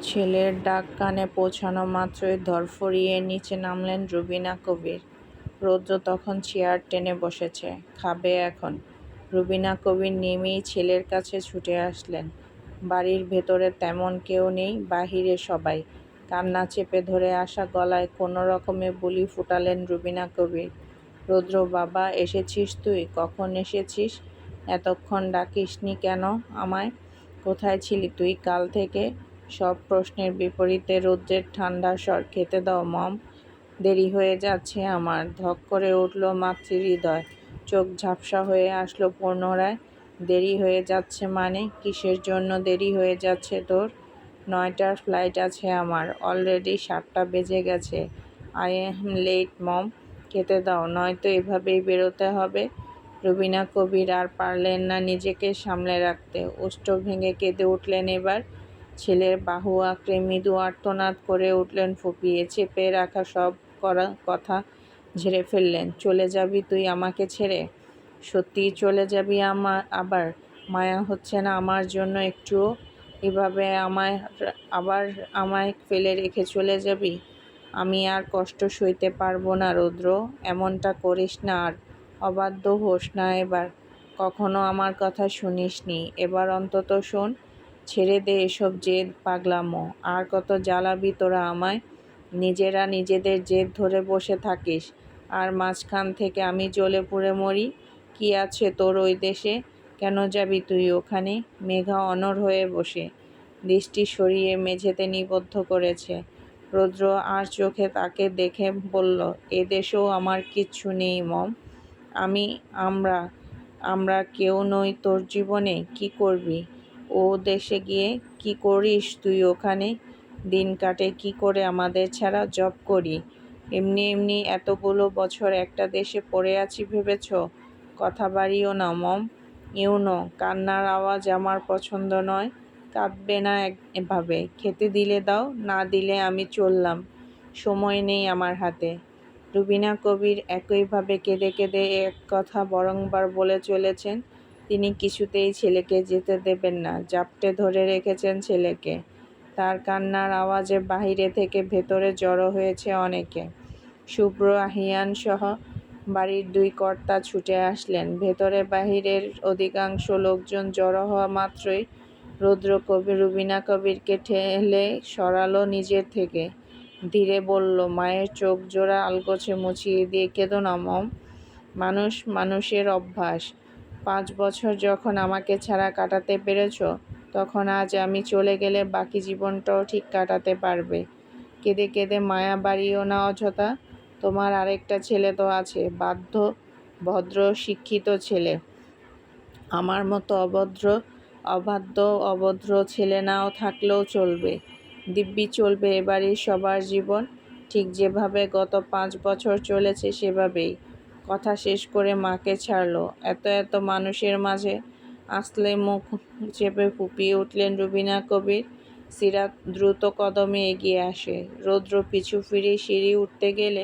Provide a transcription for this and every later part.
ছেলের ডাক কানে পৌঁছানো মাত্রই ধরফড়িয়ে নিচে নামলেন রুবিনা কবির। রৌদ্র তখন চেয়ার টেনে বসেছে, খাবে এখন। রুবিনা কবির নেমেই ছেলের কাছে ছুটে আসলেন। বাড়ির ভেতরে তেমন কেউ নেই, বাহিরে সবাই। কান্না চেপে ধরে আসা গলায় কোনো রকমে বুলি ফুটালেন রুবিনা কবির। রৌদ্র, বাবা, এসেছিস তুই? কখন এসেছিস? এতক্ষণ ডাকিসনি কেন আমায়? কোথায় ছিলি তুই কাল থেকে? সব প্রশ্নের বিপরীতে রৌদ্রের ঠান্ডা স্বর, খেতে দাও মম, দেরি হয়ে যাচ্ছে আমার। ধক করে উঠল মাতৃহৃদয়, চোখ ঝাপসা হয়ে আসলো পুনরায়। দেরি হয়ে যাচ্ছে মানে? কিসের জন্য দেরি হয়ে যাচ্ছে তোর? 9টার ফ্লাইট আছে আমার, অলরেডি 7টা বেজে গেছে। আই এম লেট মম, খেতে দাও, নয়তো এভাবেই বেরোতে হবে। রুবিনা কবির আর পারলেন না নিজেকে সামলে রাখতে, ওষ্ঠ ভেঙে কেঁদে উঠলেন এবার। ছেলের বাহু আঁকড়ে মৃদু আর্তনাদ করে উঠলেন ফুঁপিয়ে, চেপে রাখা সব কথা ঝেড়ে ফেললেন। চলে যাবি তুই আমাকে ছেড়ে? সত্যিই চলে যাবি আবার? মায়া হচ্ছে না আমার জন্য একটুও? এভাবে আবার আমায় ফেলে রেখে চলে যাবি? আমি আর কষ্ট সইতে পারবো না রৌদ্র, এমনটা করিস না আর। অবাধ্য হোস না এবার। কখনো আমার কথা শুনিসনি, এবার অন্তত শোন। ছেড়ে দে এসব জেদ পাগলামো। আর কত জ্বালাবি তোরা আমায়? নিজেরা নিজেদের জেদ ধরে বসে থাকিস, আর মাঝখান থেকে আমি জ্বলে পুড়ে মরি। কি আছে তোর ওই দেশে? কেন যাবি তুই ওখানে? মেঘা অনড় হয়ে বসে, দৃষ্টি সরিয়ে মেঝেতে নিবদ্ধ করেছে। রৌদ্র আর চোখে তাকে দেখে বলল, এ দেশেও আমার কিচ্ছু নেই মম। আমরা আমরা কেউ নই তোর জীবনে। কি করবি ও দেশে গিয়ে? কি করিস তুই ওখানে? দিন কাটে কি করে আমাদের ছাড়া? জব করি। এমনি এমনি এতগুলো বছর একটা দেশে পড়ে আছি ভেবেছ? কথা বাড়িও না মম। ইউনো, কান্নার আওয়াজ আমার পছন্দ নয়। কাঁদবে না এভাবে। খেতে দিলে দাও, না দিলে আমি চললাম। সময় নেই আমার হাতে। রুবিনা কবির একইভাবে কেঁদে কেঁদে এক কথা বারংবার বলে চলেছেন। তিনি কিছুতেই ছেলেকে যেতে দেবেন না, জাপটে ধরে রেখেছেন ছেলেকে। তার কান্নার আওয়াজে বাহিরে থেকে ভেতরে জড়ো হয়েছে অনেকে। শুভ্র, আহিয়ান সহ বাড়ির 2 কর্তা ছুটে আসলেন। ভেতরে বাহিরের অধিকাংশ লোকজন জড়ো হওয়া মাত্রই রুবিনা কবিরকে ঠেলে সরালো নিজের থেকে। ধীরে বলল, মায়ের চোখ জোড়া আলগোছে মুছিয়ে দিয়ে, কেঁদো না মম। মানুষের অভ্যাস। 5 বছর যখন আমাকে ছাড়া কাটাতে পেরেছ, তখন আজ আমি চলে গেলে বাকি জীবনটাও ঠিক কাটাতে পারবে। কেঁদে কেঁদে মায়া বাড়িও না অযথা। তোমার আরেকটা ছেলে তো আছে, ভদ্র শিক্ষিত ছেলে। আমার মতো অবাধ্য অভদ্র ছেলে নাও থাকলেও চলবে। দিব্যি চলবে এ বাড়ির সবার জীবন, ঠিক যেভাবে গত 5 বছর চলেছে সেভাবেই। কথা শেষ করে মাকে ছাড়ল। এত মানুষের মাঝে আঁচলে মুখ চেপে ফুঁপিয়ে উঠলেন রুবিনা কবির। সিরাত দ্রুত কদমে এগিয়ে আসে। রৌদ্র পিছু ফিরে সিঁড়ি উঠতে গেলে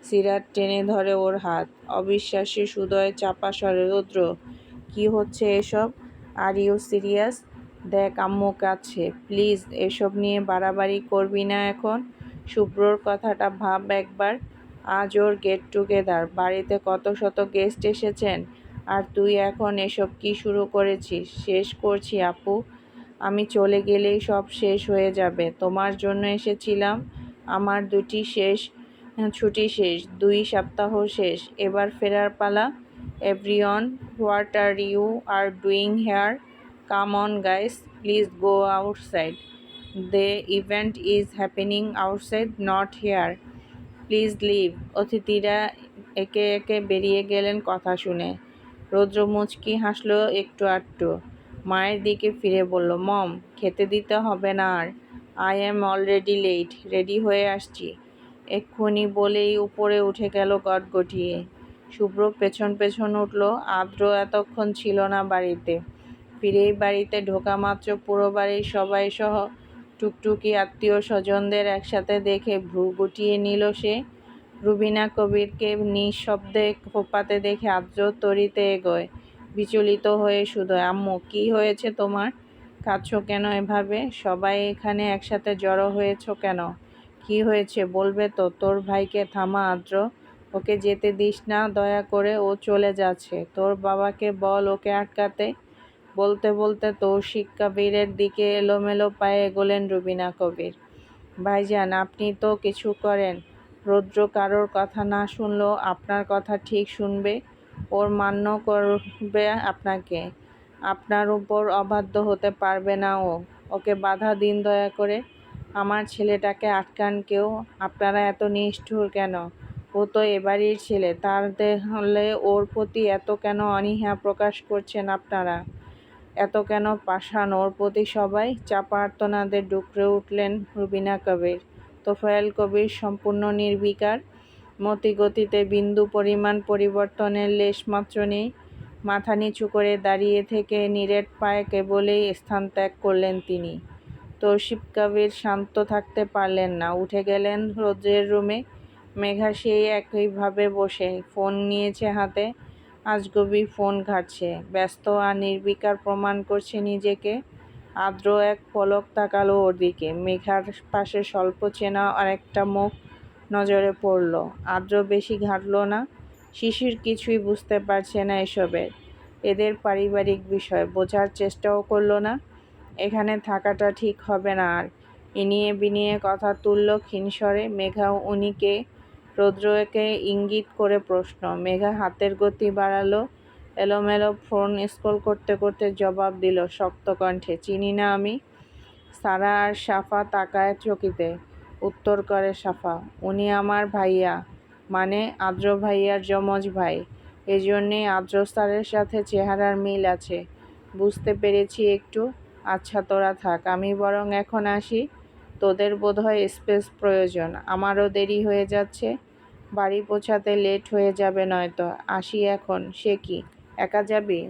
সিরাত টেনে ধরে ওর হাত। অবিশ্বাসী সুদয় চাপা স্বরে, রৌদ্র, কি হচ্ছে এসব? Are you serious? দেখ আম্মু কাঁদছে, প্লিজ এসব নিয়ে বাড়াবাড়ি করবি না এখন। শুভ্রর কথাটা ভাব একবার। আজ ওর গেট টুগেদার, বাড়িতে কত শত গেস্ট এসেছেন, আর তুই এখন এসব কি শুরু করেছিস? শেষ করছি আপু, আমি চলে গেলেই সব শেষ হয়ে যাবে। তোমার জন্য এসেছিলাম। আমার ছুটি শেষ, 2 সপ্তাহ শেষ, এবার ফেরার পালা। Everyone, what are you are doing here? Come on guys, please go outside. The event is happening outside, not here. Please leave. অতিথিরা একে একে বেরিয়ে গেলেন কথা শুনে। রৌদ্র মুচকি হাসল একটু আধটু। মায়ের দিকে ফিরে বলল, মম, খেতে দিতে হবে না আর। I am already late, ready হয়ে আসছি এক্ষুনি বলেই উপরে উঠে গেল গটগটিয়ে। শুভ্র পেছন পেছন উঠল। আদ্র এতক্ষণ ছিল না বাড়িতে। ফিরেই বাড়িতে ঢোকা মাত্র পুরো বাড়ির সবাই সহ টুকটুকি আত্মীয় স্বজনদের একসাথে দেখে ভ্রু গুটিয়ে নিল সে। রুবিনা কবিরকে নিঃশব্দে ফোঁপাতে দেখে আদ্র তড়িতে এগোয়, বিচলিত হয়ে শুধু, আম্মু, কি হয়েছে তোমার? কাঁদছো কেন এভাবে? সবাই এখানে একসাথে জড়ো হয়েছো কেন? কি হয়েছে বলবে তো? তোর ভাইকে থামা আদ্র, ওকে যেতে দিস না দয়া করে, ও চলে যাচ্ছে। তোর বাবাকে বল ওকে আটকাতে। বলতে বলতে তৌসিক কবিরের দিকে এলোমেলো পায়ে এগোলেন রুবিনা কবির। ভাইজান, আপনি তো কিছু করেন। রৌদ্র কারোর কথা না শুনলেও আপনার কথা ঠিক শুনবে। ওর মান্য করবে আপনাকে। আপনার উপর অবাধ্য হতে পারবে না ও। ওকে বাধা দিন দয়া করে। আমার ছেলেটাকে আটকান কেউ। আপনারা এত নিষ্ঠুর কেন? ও তো এবাড়ির ছেলে, তাহলে ওর প্রতি এত কেন অনীহা প্রকাশ করছেন আপনারা? এত কেন পাষাণ ওর প্রতি সবাই? চাপা আর্তনাদে ডুকরে উঠলেন রুবিনা কবির। তোফায়েল কবির সম্পূর্ণ নির্বিকার, মতিগতিতে বিন্দু পরিমাণ পরিবর্তনের লেশমাত্র নেই। মাথা নিচু করে দাঁড়িয়ে থেকে নিরেট পায়ে কেবলই স্থান ত্যাগ করলেন তিনি। তৌসিফ কবির শান্ত থাকতে পারলেন না, উঠে গেলেন রৌদ্রের রুমে। মেঘা সেই একইভাবে বসে, ফোন নিয়েছে হাতে, আজগুবি ফোন ঘাঁটছে, ব্যস্ত আর নির্বিকার প্রমাণ করছে নিজেকে। আদ্র এক পলক তাকালো ওর দিকে। মেঘার পাশে স্বল্প চেনা আরেকটা মুখ নজরে পড়ল। আদ্র বেশি ঘাঁটল না। শিশির কিছুই বুঝতে পারছে না এসবের। এদের পারিবারিক বিষয় বোঝার চেষ্টাও করল না। এখানে থাকাটা ঠিক হবে না আর। ইনিয়ে বিনিয়ে কথা তুলল ক্ষীণস্বরে। মেঘা, উনি কে? রৌদ্রকে ইঙ্গিত করে প্রশ্ন। মেঘা হাতের গতি বাড়ালো। এলোমেলো ফোন স্ক্রল করতে করতে জবাব দিল শক্ত কণ্ঠে, চিনি না আমি। সারা আর সাফা তাকায় চকিতে। উত্তর করে সাফা, উনি আমার ভাইয়া, মানে আদ্র ভাইয়ার যমজ ভাই। এজন্যেই আদ্র স্যারের সাথে চেহারার মিল আছে। বুঝতে পেরেছি একটু। আচ্ছা তোরা থাক, আমি বরং এখন আসি। তোদের বোধহয় স্পেস প্রয়োজন। আমারও দেরি হয়ে যাচ্ছে। বাড়ি পৌঁছাতে লেট হয়ে যাবে নয়তো। আসি এখন। সে কি, একা যাবি?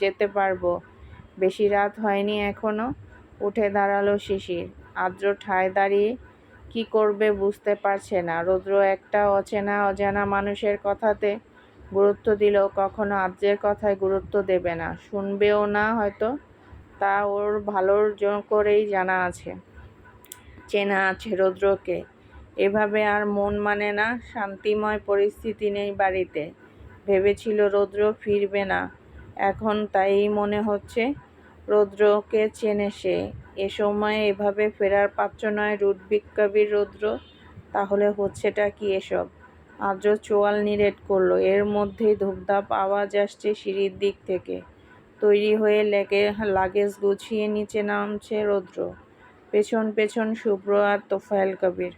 যেতে পারবো। বেশি রাত হয়নি এখনো। উঠে দাঁড়ালো শিশির। আদ্র ঠায় দাঁড়িয়ে কি করবে বুঝতে পারছে না। রৌদ্র একটা অচেনা অজানা মানুষের কথাতে গুরুত্ব দিলেও কখনো আদ্রের কথায় গুরুত্ব দেবে না, শুনবেও না হয়তো। তা ওর ভালোর করেই জানা আছে, চেনা আছে রৌদ্রকে। এভাবে আর মন মানে না। শান্তিময় পরিস্থিতি নেই বাড়িতে। ভেবেছিল রৌদ্র ফিরবে না, এখন তাই মনে হচ্ছে। রৌদ্রকে চেনে সে। এ সময়ে এভাবে ফেরার পাত্র নয় রুডবিক কবির রৌদ্র। তাহলে হচ্ছেটা কি এসব? আদ্র চোয়াল নিরেট করল। এর মধ্যেই ধূপধাপ আওয়াজ আসছে সিঁড়ির দিক থেকে। তৈরি হয়ে লাগেজ গুছিয়ে নিচে নামছে রৌদ্র। পেছন পেছন শুভ্র আর তোফায়েল কবির।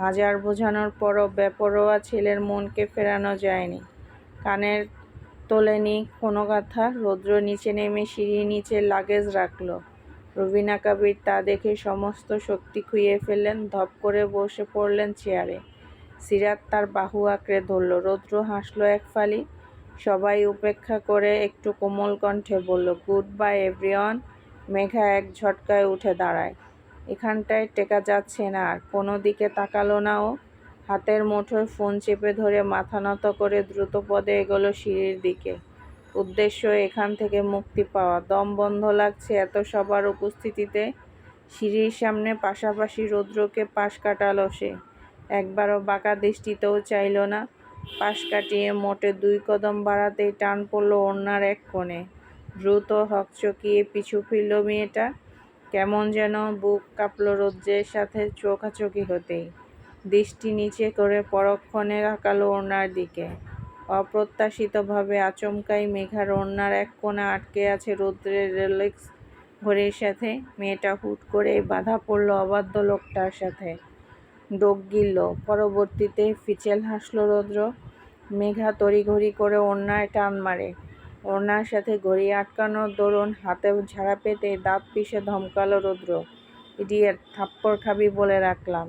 হাজার বোঝানোর পরও বেপরোয়া ছেলের মনকে ফেরানো যায়নি। কানের তোলেনি কোনো কথা। রৌদ্র নিচে নেমে সিঁড়ির নিচে লাগেজ রাখল। রুবিনা কবির তা দেখে সমস্ত শক্তি খুইয়ে ফেললেন। ধপ করে বসে পড়লেন চেয়ারে। সিরাত তার বাহু আঁকড়ে ধরল। রৌদ্র হাসল এক ফালি। সবাই উপেক্ষা করে একটু কোমল কণ্ঠে বলল, গুড বাই এভরিওয়ান। মেঘা এক ঝটকায় উঠে দাঁড়ায়। এখানটায় টেকা যাচ্ছে না আর। কোনো দিকে তাকালো না ও। হাতের মুঠোয় ফোন চেপে ধরে মাথা নত করে দ্রুত পদে এগোলো সিঁড়ির দিকে। উদ্দেশ্য এখান থেকে মুক্তি পাওয়া। দম বন্ধ লাগছে এত সবার উপস্থিতিতে। সিঁড়ির সামনে পাশাপাশি রৌদ্রকে পাশ কাটালো সে। একবারও বাঁকা দৃষ্টিতেও চাইল না। পাশ কাটিয়ে মোটে 2 কদম বাড়াতেই টান পড়ল ওড়নার এক কোণে। দ্রুত হকচকিয়ে পিছু ফিরল মেয়েটা। কেমন যেন বুক কাঁপল রৌদ্রের সাথে চোখাচোখি হতেই। দৃষ্টি নিচে করে পরক্ষণে তাকালো ওড়নার দিকে। অপ্রত্যাশিতভাবে আচমকাই মেঘার ওড়নার এক কোণে আটকে আছে রৌদ্রের রোলেক্স ঘড়ির সাথে। মেয়েটা হুট করেই বাধা পড়ল অবাধ্য লোকটার সাথে। ডোক গিলল। পরবর্তীতে ফিচেল হাসল রৌদ্র। মেঘা তড়িঘড়ি করে ওড়নায় টান মারে। ওড়নার সাথে ঘড়ি আটকানোর দরুন হাতে ঝাড়া পেতে দাঁত পিষে ধমকালো রৌদ্র, ইডিয়েট, থাপ্পড় খাবি বলে রাখলাম।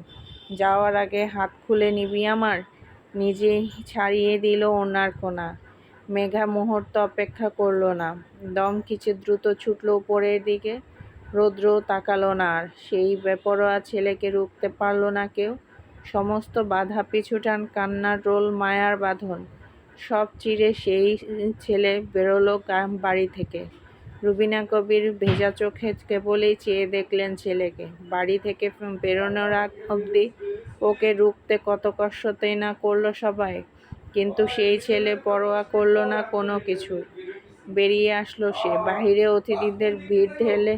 যাওয়ার আগে হাত খুলে নিবি আমার। নিজেই ছাড়িয়ে দিল ওড়নার কোনা। মেঘা মুহূর্ত অপেক্ষা করল না। দম খিচে দ্রুত ছুটল উপরের দিকে। রৌদ্রও তাকালো না আর। সেই বেপরোয়া ছেলেকে রুখতে পারল না কেউ। সমস্ত বাধা পিছুটান, কান্নার রোল, মায়ার বাঁধন সব চিরে সেই ছেলে বেরোলো বাড়ি থেকে। রুবিনা কবির ভেজা চোখে কেবলই চেয়ে দেখলেন ছেলেকে। বাড়ি থেকে বেরোনোর আগ অবধি ওকে রুখতে কত কষ্টই না করলো সবাই, কিন্তু সেই ছেলে পরোয়া করলো না কোনো কিছুর। বেরিয়ে আসলো সে। বাহিরে অতিথিদের ভিড় ঠেলে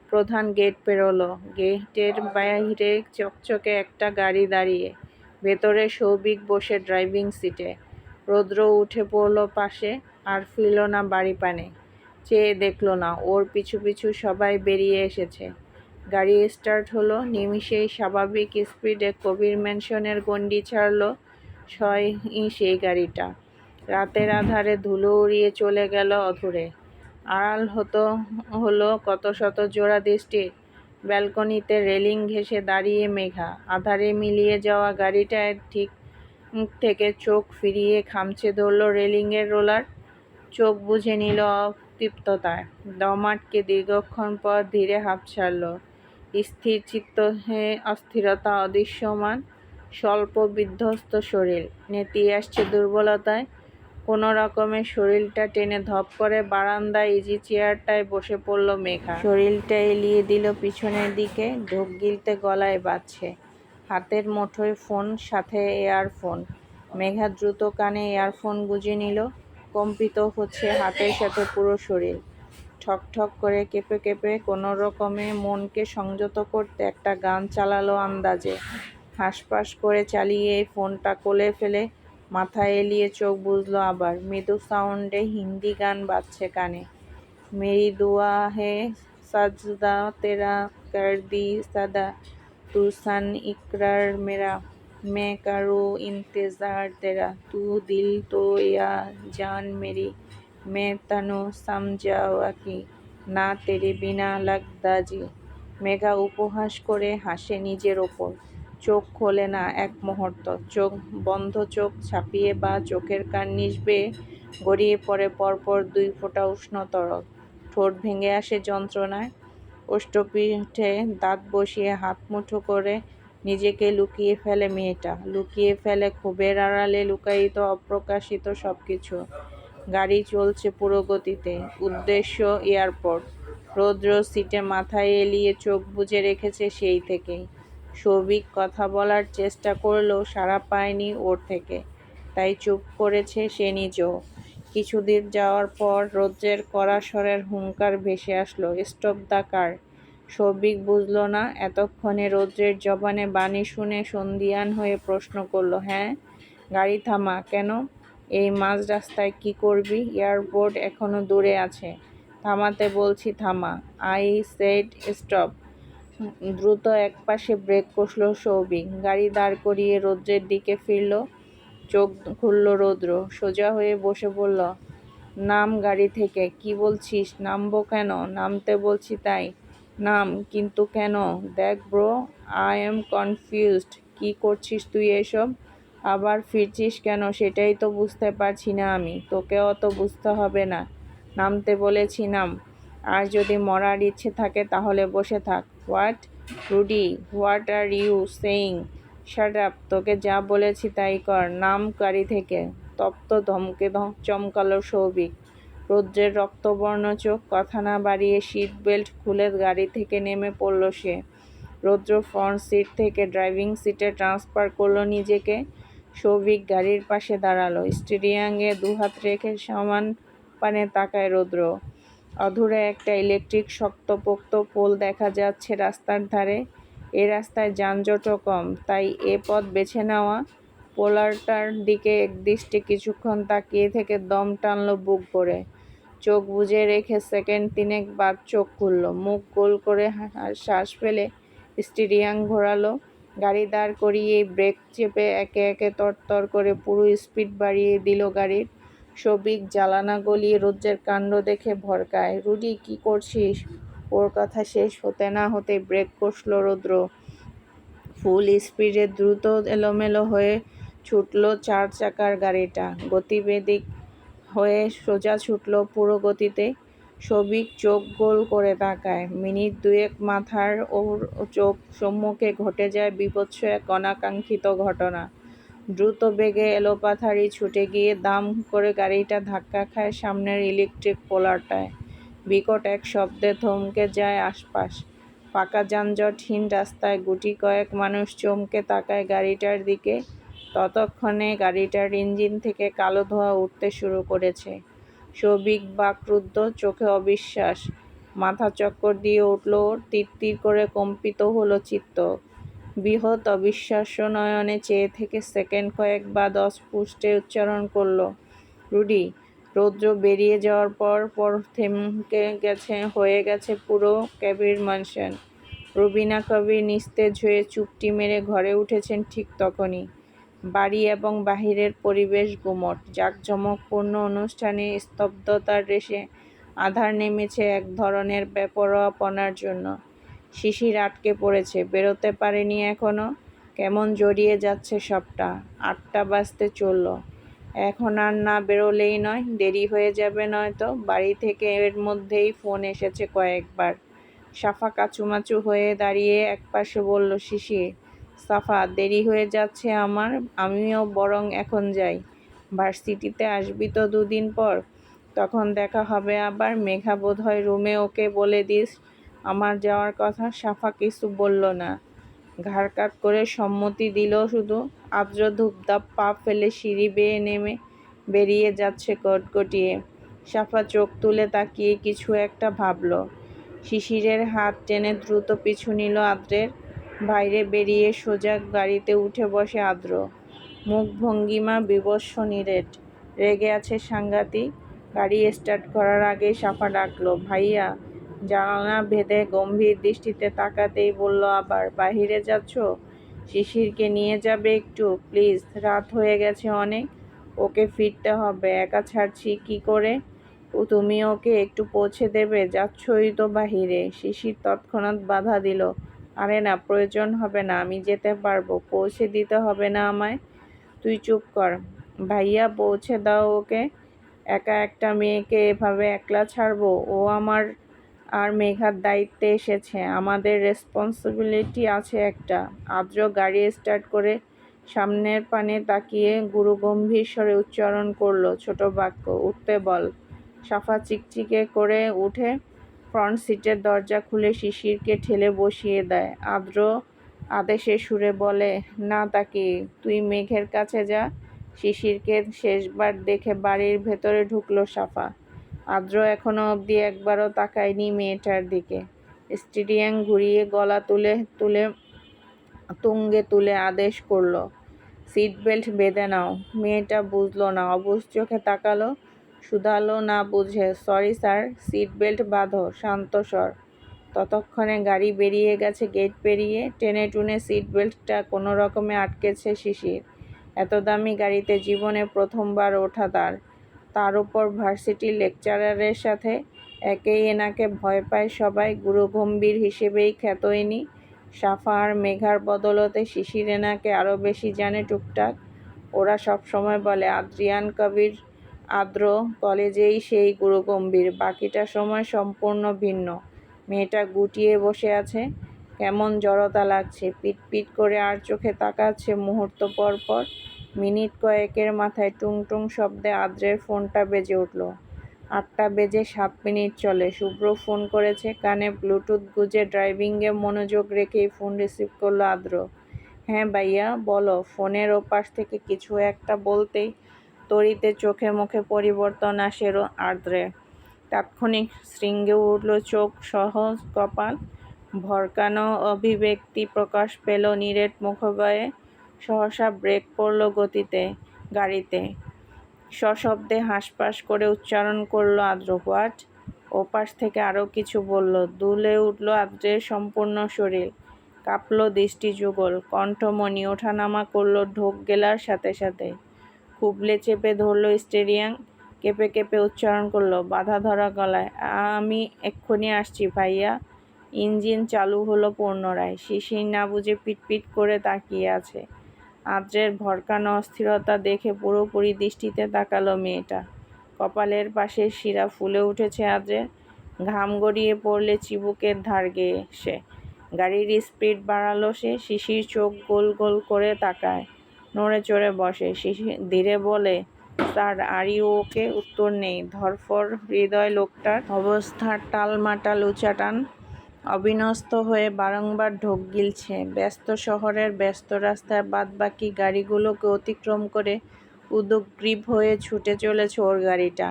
প্রধান গেট পেরোলো। গেটের বাইরে চকচকে একটা গাড়ি দাঁড়িয়ে, ভেতরে সৌভিক বসে ড্রাইভিং সিটে। রৌদ্র উঠে পড়ল পাশে, আর ফিরল না বাড়ি পানে। চেয়ে দেখল না, ওর পিছু পিছু সবাই বেরিয়ে এসেছে। গাড়ি স্টার্ট হলো। নিমিষেই স্বাভাবিক স্পিডে কবির ম্যানশনের গণ্ডি ছাড়ল সেই গাড়িটা। রাতের আধারে ধুলো উড়িয়ে চলে গেল অধরে। আড়াল হলো কত শত জোড়া দৃষ্টির। ব্যালকনিতে রেলিং ঘেঁষে দাঁড়িয়ে মেঘা। আধারে মিলিয়ে যাওয়া গাড়িটায় ঠিক থেকে চোখ ফিরিয়ে খামচে ধরল রেলিংয়ের রোলার। চোখ বুজে নিল অতৃপ্ততায়। দম আটকে দীর্ঘক্ষণ পর ধীরে হাঁপ ছাড়ল। স্থির চিত্ত অস্থিরতা অদৃশ্যমান। স্বল্প বিধ্বস্ত শরীর নেতিয়ে আসছে দুর্বলতায়। কোনো রকমে শরীরটা টেনে ধপ করে বারান্দায় ইজি চেয়ারটায় বসে পড়ল মেঘা। শরীরটা এলিয়ে দিল পিছনের দিকে, ঢোক গিলতে গলায় বাজছে। হাতের মুঠোয় ফোন, সাথে এয়ারফোন। মেঘা দ্রুত কানে এয়ারফোন গুঁজে নিল। কম্পিত হচ্ছে হাতের সাথে পুরো শরীর। ঠক ঠক করে কেঁপে কেঁপে কোনো রকমে মনকে সংযত করতে একটা গান চালালো আন্দাজে। হাঁসফাঁস করে চালিয়ে ফোনটা কোলে ফেলে মাথা এলিয়ে চোখ বুজল আবার। মৃদু সাউন্ডে হিন্দি গান বাজছে কানে। মেরি দুয়া হে সাজদা তেরা কর দি সাদা, তু सन इकरार मेरा, मैं करूँ इंतजार तेरा, तू दिल तो या जान मेरी, मैं तनु समझावा की, ना तेरे बिना लगता जी। মেঘা উপহাস করে হাসে নিজের ওপর। চোখ খোলে না এক মুহূর্ত। চোখ বন্ধ, চোখ ছাপিয়ে বা চোখের কার্নিশ বেয়ে গড়িয়ে পড়ে পরপর 2 ফোঁটা উষ্ণ তরল। ঠোঁট ভেঙে আসে যন্ত্রণায়। ওষ্ঠপিঠে দাঁত বসিয়ে হাত মুঠো করে নিজেকে লুকিয়ে ফেলে মেয়েটা। লুকিয়ে ফেলে ক্ষোভের আড়ালে লুকায়িত অপ্রকাশিত সবকিছু। গাড়ি চলছে পুরো গতিতে। উদ্দেশ্য এয়ারপোর্ট। রৌদ্র সিটে মাথা এলিয়ে চোখ বুজে রেখেছে সেই থেকেই। সৌভিক কথা বলার চেষ্টা করলেও সাড়া পায়নি ওর থেকে, তাই চুপ করেছে সে নিজেও। কিছুদূর যাওয়ার পর রৌদ্রের কড়া স্বরের হুংকার ভেসে আসলো, স্টপ দ্য কার। সৌভিক বুঝল না। এতক্ষণে রৌদ্রের জবানে বাণী শুনে সন্দিহান হয়ে প্রশ্ন করল, হ্যাঁ? গাড়ি থামা। কেন? এই মাঝ রাস্তায় কী করবি? এয়ারপোর্ট এখনো দূরে আছে। থামাতে বলছি থামা। I said stop. দ্রুত একপাশে ব্রেক কষল সৌভিক। গাড়ি দাঁড় করিয়ে রৌদ্রের দিকে ফিরল। চোখ খুলল রৌদ্র। সোজা হয়ে বসে বলল, নাম গাড়ি থেকে। কি বলছিস? নামবো কেন? নামতে বলছি তাই। নাম। কিন্তু কেন? দেখ ব্রো, আই এম কনফিউজড। কি করছিস তুই এসব? আবার ফিরছিস কেন সেটাই তো বুঝতে পারছি না আমি। তোকে অত বুঝতে হবে না। নামতে বলেছি নাম। আর যদি মরার ইচ্ছে থাকে তাহলে বসে থাক। What? Rudy, what are you saying? Shut up. তোকে যা বলেছি তাই কর। নাম গাড়ি থেকে। তপ্ত ধমকে চমকালো সৌভিক। রৌদ্রের রক্তবর্ণ চোখ। কথা না বাড়িয়ে সিট বেল্ট খুলে গাড়ি থেকে নেমে পড়ল সে। রৌদ্র ফ্রন্ট সিট থেকে ড্রাইভিং সিটে ট্রান্সফার করল নিজেকে। সৌভিক গাড়ির পাশে দাঁড়ালো। স্টিয়ারিংয়ে 2 হাত রেখে সমান পানে তাকায় রৌদ্র। অদূরে একটা ইলেকট্রিক শক্তপোক্ত পোল দেখা যাচ্ছে রাস্তার ধারে। এ রাস্তায় যানজটও কম, তাই এ পথ বেছে নেওয়া। পোলারটার দিকে একদৃষ্টে কিছুক্ষণ তাকিয়ে থেকে দম টানল বুক ভরে। চোখ বুজে রেখে সেকেন্ড 3 বাদ চোখ খুলল। মুখ গোল করে শ্বাস ফেলে স্টিয়ারিং ঘোরালো। গাড়ি দাঁড় করিয়ে ব্রেক চেপে একে একে তরতর করে পুরো স্পিড বাড়িয়ে দিল গাড়ির। সৌভিক জানালা গলিয়ে রৌদ্রের কাণ্ড দেখে ভড়কায়। রুডি, কি করছিস? ওর কথা শেষ হতে না হতেই ব্রেক কষল রৌদ্র। ফুল স্পিডে দ্রুত এলোমেলো হয়ে ছুটল 4 চাকার গাড়িটা। গতিবেদিক হয়ে সোজা ছুটল পুরো গতিতে। সৌভিক চোখ গোল করে তাকায়। মিনিট 2 মাথার ওর চোখ সম্মুখে ঘটে যায় বীভৎস এক অনাকাঙ্ক্ষিত ঘটনা। দ্রুত বেগে এলোপাথাড়ি ছুটে গিয়ে দাম করে গাড়িটা ধাক্কা খায় সামনের ইলেকট্রিক পোলারটায়। বিকট এক শব্দে থমকে যায় আশপাশ। ফাঁকা যানজটহীন রাস্তায় গুটি কয়েক মানুষ চমকে তাকায় গাড়িটার দিকে। ততক্ষণে গাড়িটার ইঞ্জিন থেকে কালো ধোঁয়া উঠতে শুরু করেছে। সৌভিক বাকরুদ্ধ, চোখে অবিশ্বাস। মাথা চক্কর দিয়ে উঠল ওর, তিরতির করে কম্পিত হলো চিত্ত। বৃহৎ অবিশ্বাস্য নয়নে চেয়ে থেকে সেকেন্ড কয়েক বা 10 পুষ্টে উচ্চারণ করল, রুডি। রৌদ্র বেরিয়ে যাওয়ার পর থেমকে হয়ে গেছে পুরো কবির ম্যানশন। রুবিনা কবির নিস্তেজ হয়ে চুপটি মেরে ঘরে উঠেছেন ঠিক তখনই। বাড়ি এবং বাহিরের পরিবেশ গুমট। জাঁকজমকপূর্ণ অনুষ্ঠানে স্তব্ধতার রেশে আধার নেমেছে এক ধরনের বেপরোয়াপনার জন্য। শিশির আটকে পড়েছে, বেরোতে পারেনি এখনো। কেমন জড়িয়ে যাচ্ছে সবটা। 8টা বাজতে চলল। এখন আর না বেরোলেই নয়, দেরি হয়ে যাবে নয়তো। বাড়ি থেকে এর মধ্যেই ফোন এসেছে কয়েকবার। সাফা কাঁচুমাচু হয়ে দাঁড়িয়ে একপাশে বলল, শিশির, সাফা, দেরি হয়ে যাচ্ছে আমার, আমিও বরং এখন যাই। ভার্সিটিতে আসবি তো 2 দিন পর, তখন দেখা হবে আবার। মেঘা বোধহয় রুমে, ওকে বলে দিস আমার যাওয়ার কথা। সাফা কিছু বলল না, ঘাড় কাত করে সম্মতি দিল শুধু। আদ্র ধূপধাপ পা ফেলে সিঁড়ি বেয়ে নেমে বেরিয়ে যাচ্ছে কটকটিয়ে। সাফা চোখ তুলে তাকিয়ে কিছু একটা ভাবল। শিশিরের হাত টেনে দ্রুত পিছু নিল আদ্রের। বাইরে বেরিয়ে সোজা গাড়িতে উঠে বসে আদ্র। মুখ ভঙ্গিমা বিবস্ব নিরেট, রেগে আছে সাংঘাতিক। গাড়ি স্টার্ট করার আগেই সাফা ডাকল, ভাইয়া। জানালা ভেদে গম্ভীর দৃষ্টিতে তাকাতেই বলল আবার, বাহিরে যাচ্ছ? শিশিরকে নিয়ে যাবে একটু প্লিজ, রাত হয়ে গেছে অনেক, ওকে ফিরতে হবে, একা ছাড়ছি কি করে? তুমি ওকে একটু পৌঁছে দেবে, যাচ্ছই তো বাহিরে। শিশির তৎক্ষণাৎ বাধা দিল, আরে না, প্রয়োজন হবে না, আমি যেতে পারবো, পৌঁছে দিতে হবে না আমায়। তুই চুপ কর ভাইয়া, পৌঁছে দাও ওকে। একা একটা মেয়েকে এভাবে একলা ছাড়বো? ও আমার আর মেঘার দায়িত্বে এসেছে, আমাদের রেসপন্সিবিলিটি আছে একটা। আদ্র গাড়ি স্টার্ট করে সামনের পানে তাকিয়ে গুরুগম্ভীর স্বরে উচ্চারণ করল ছোট বাক্য, উঠতে বল। সাফা চিকচিকে করে উঠে ফ্রন্ট সিটের দরজা খুলে শিশিরকে ঠেলে বসিয়ে দেয়। আদ্র আদেশের সুরে বলে, না তাকিয়ে, তুই মেঘের কাছে যা। শিশিরকে শেষবার দেখে বাড়ির ভেতরে ঢুকল সাফা। আদ্র এখনো অবধি একবারও তাকায়নি মেয়েটার দিকে। স্টিয়ারিং ঘুরিয়ে গলা তুঙ্গে তুলে আদেশ করল, সিট বেল্ট বেঁধে নাও। মেয়েটা বুঝল না, অবুঝ চোখে তাকালো, শুধালো না বুঝে, সরি স্যার। সিট বেল্ট বাঁধো, শান্ত স্বর। ততক্ষণে গাড়ি বেরিয়ে গেছে গেট পেরিয়ে। টেনে টুনে সিট বেল্টটা কোনো রকমে আটকেছে শিশির। এত দামি গাড়িতে জীবনে প্রথমবার ওঠা তার উপর ভার্সিটির লেকচারারের সাথে। একেই এনাকে ভয় পায় সবাই, গুরুগম্ভীর হিসেবেই খ্যাত ইনি। সাফা আর মেঘার বদলতে শিশির এনাকে আরও বেশি জানে টুকটাক। ওরা সবসময় বলে আদ্রিয়ান কবির আদ্র কলেজেই সেই গুরুগম্ভীর, বাকিটা সময় সম্পূর্ণ ভিন্ন। মেয়েটা গুটিয়ে বসে আছে, কেমন জড়তা লাগছে, পিটপিট করে আর চোখে তাকাচ্ছে মুহূর্ত পর পর। মিনিট কয়েকের মাথায় টুং টুং শব্দে আদ্রের ফোনটা বেজে উঠল। 8টা বেজে 7 মিনিট চলে। শুভ্র ফোন করেছে। কানে ব্লুটুথ গুঁজে ড্রাইভিংয়ে মনোযোগ রেখেই ফোন রিসিভ করল আদ্র। হ্যাঁ ভাইয়া, বলো। ফোনের ওপাশ থেকে কিছু একটা বলতেই তড়িতে চোখে মুখে পরিবর্তন আসে আদ্রের। তাৎক্ষণিক শৃঙ্গে উঠল চোখ, সহজ কপাল। ভরকানো অভিব্যক্তি প্রকাশ পেল নিরেট মুখগয়ে। সহসা ব্রেক পড়ল গাড়িতে। সশব্দে হাঁসফাঁস করে উচ্চারণ করল আদ্র, হোয়াট? ওপাশ থেকে আরও কিছু বলল। দুলে উঠল আদ্রের সম্পূর্ণ শরীর, কাঁপল দৃষ্টি যুগল, কণ্ঠমণি ওঠানামা করল ঢোক গেলার সাথে সাথে। খুবলে চেপে ধরল স্টিয়ারিং, কেঁপে কেঁপে উচ্চারণ করল বাধা ধরা গলায়, আমি এক্ষুনি আসছি ভাইয়া। ইঞ্জিন চালু হলো পুনরায়। শিশির না বুঝে পিটপিট করে তাকিয়ে আছে। আদ্রের ভরকানো অস্থিরতা দেখে পুরোপুরি দৃষ্টিতে তাকালো মেয়েটা। কপালের পাশের শিরা ফুলে উঠেছে আদ্রের। ঘাম গড়িয়ে পড়লে চিবুকের ধার গেয়ে সে গাড়ির স্পিড বাড়ালো সে। শিশির চোখ গোল গোল করে তাকায়, নড়ে চড়ে বসে। শিশির ধীরে বলে, স্যার, আর ইউ ওকে? উত্তর নেই। ধরফর হৃদয় লোকটার অবস্থা টালমাটাল, উচাটান অবিন্যস্ত হয়ে বারংবার ঢোক গিলছে। ব্যস্ত শহরের ব্যস্ত রাস্তায় বাদবাকি গাড়িগুলোকে অতিক্রম করে উদগ্রীব হয়ে ছুটে চলেছে ওর গাড়িটা।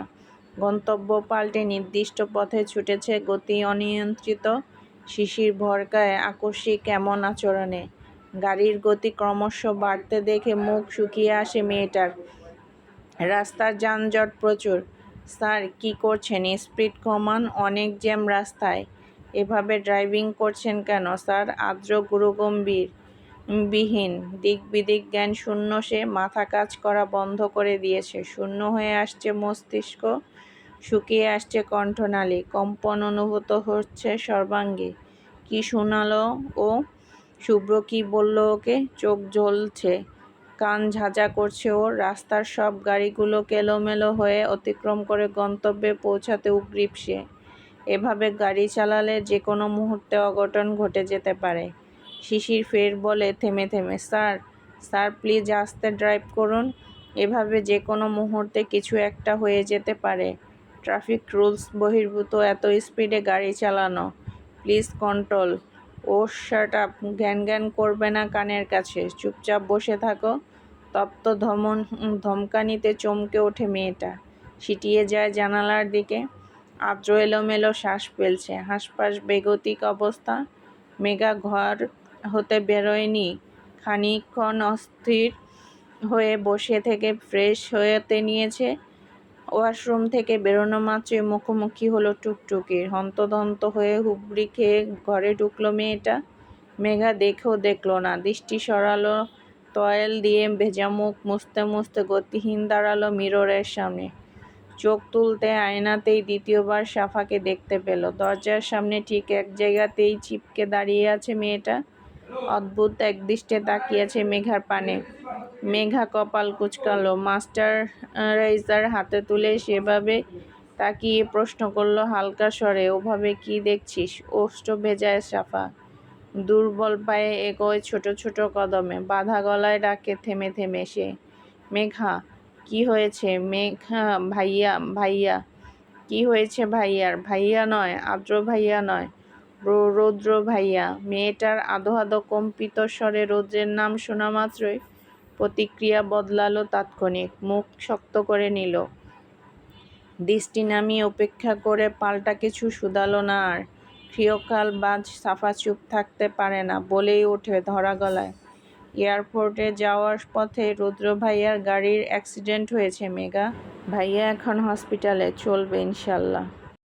গন্তব্য পাল্টে নির্দিষ্ট পথে ছুটেছে, গতি অনিয়ন্ত্রিত, শিশির ভরকায় আকস্মিক এমন আচরণে। গাড়ির গতি ক্রমশ বাড়তে দেখে মুখ শুকিয়ে আসে মেয়েটার। রাস্তার যানজট প্রচুর। স্যার, কী করছেন? স্পিড কমান, অনেক জ্যাম রাস্তায়। এভাবে ড্রাইভিং করছেন কেন? স্যার, আর্দ্র গুরুগম্ভীর বিহীন, দিক বিদিক জ্ঞান শূন্য সে। মাথা কাজ করা বন্ধ করে দিয়েছে। শূন্য হয়ে আসছে মস্তিষ্ক, শুকিয়ে আসছে কণ্ঠনালী, কম্পন অনুভূত হচ্ছে সর্বাঙ্গে। কি শোনালো ও? শুভ্র কি বলল ওকে? চোখ জ্বলছে, কান ঝাঁঝা করছে ওর। রাস্তার সব গাড়িগুলোকে এলোমেলো হয়ে অতিক্রম করে গন্তব্যে পৌঁছাতে উদ্গ্রীব সে। এভাবে গাড়ি চালালে যে কোনো মুহূর্তে অঘটন ঘটে যেতে পারে। শিশির ফের বলে থেমে থেমে, স্যার, স্যার প্লিজ আস্তে ড্রাইভ করুন। এভাবে যে কোনো মুহূর্তে কিছু একটা হয়ে যেতে পারে। ট্রাফিক রুলস বহির্ভূত এত স্পিডে গাড়ি চালানো। Please control. ও শাট আপ, জ্ঞান জ্ঞান করবে না কানের কাছে। চুপচাপ বসে থাকো। তপ্ত ধমকানিতে চমকে ওঠে মেয়েটা, সিটিয়ে যায় জানালার দিকে। আর্দ্র এলোমেলো শ্বাস ফেলছে, হাঁসফাঁস বেগতিক অবস্থা। মেঘা ঘর হতে বেরোয়নি। খানিকক্ষণ অস্থির হয়ে বসে থেকে ফ্রেশ হতে নিয়েছে। ওয়াশরুম থেকে বেরোনো মাত্রই মুখোমুখি হলো টুকটুকির। হন্তদন্ত হয়ে হুবড়ি খেয়ে ঘরে ঢুকলো মেয়েটা। মেঘা দেখেও দেখল না, দৃষ্টি সরালো। টয়েল দিয়ে ভেজা মুখ মুছতে মুছতে গতিহীন দাঁড়ালো মিররের সামনে। চোখ তুলতে আয়নাতেই দ্বিতীয়বার সাফাকে দেখতে পেল। দরজার সামনে ঠিক এক জায়গাতেই চিপকে দাঁড়িয়ে আছে মেয়েটা। অদ্ভুত একদৃষ্টে তাকিয়েছে মেঘার পানে। মেঘা কপাল কুঁচকালো, মাস্টারাইজার হাতে তুলে সেভাবে তাকিয়ে প্রশ্ন করলো হালকা স্বরে, ওভাবে কি দেখছিস? ওষ্ঠ ভেজায় সাফা। দুর্বল পায়ে এগোয় ছোট ছোট কদমে, বাঁধা গলায় ডাকে থেমে থেমে সে, মেঘা। কি হয়েছে মেঘা? ভাইয়া, ভাইয়া। কি হয়েছে ভাইয়ার? ভাইয়া নয়, আদ্র ভাইয়া নয়, রৌদ্র ভাইয়া। মেয়েটার আধো আধো কম্পিত স্বরে রৌদ্রের নাম শোনা মাত্রই প্রতিক্রিয়া বদলালো তাৎক্ষণিক। মুখ শক্ত করে নিল, দৃষ্টি নামিয়ে উপেক্ষা করে পাল্টা কিছু শুধালো না আর। ক্ষীয়কাল বাজ সাফা চুপ থাকতে পারে না, বলেই ওঠে ধরা গলায়, এয়ারপোর্টে যাওয়ার পথে রৌদ্র ভাইয়ার গাড়ির অ্যাক্সিডেন্ট হয়েছে মেঘা। ভাইয়া এখন হসপিটালে, চলবে ইনশাল্লাহ।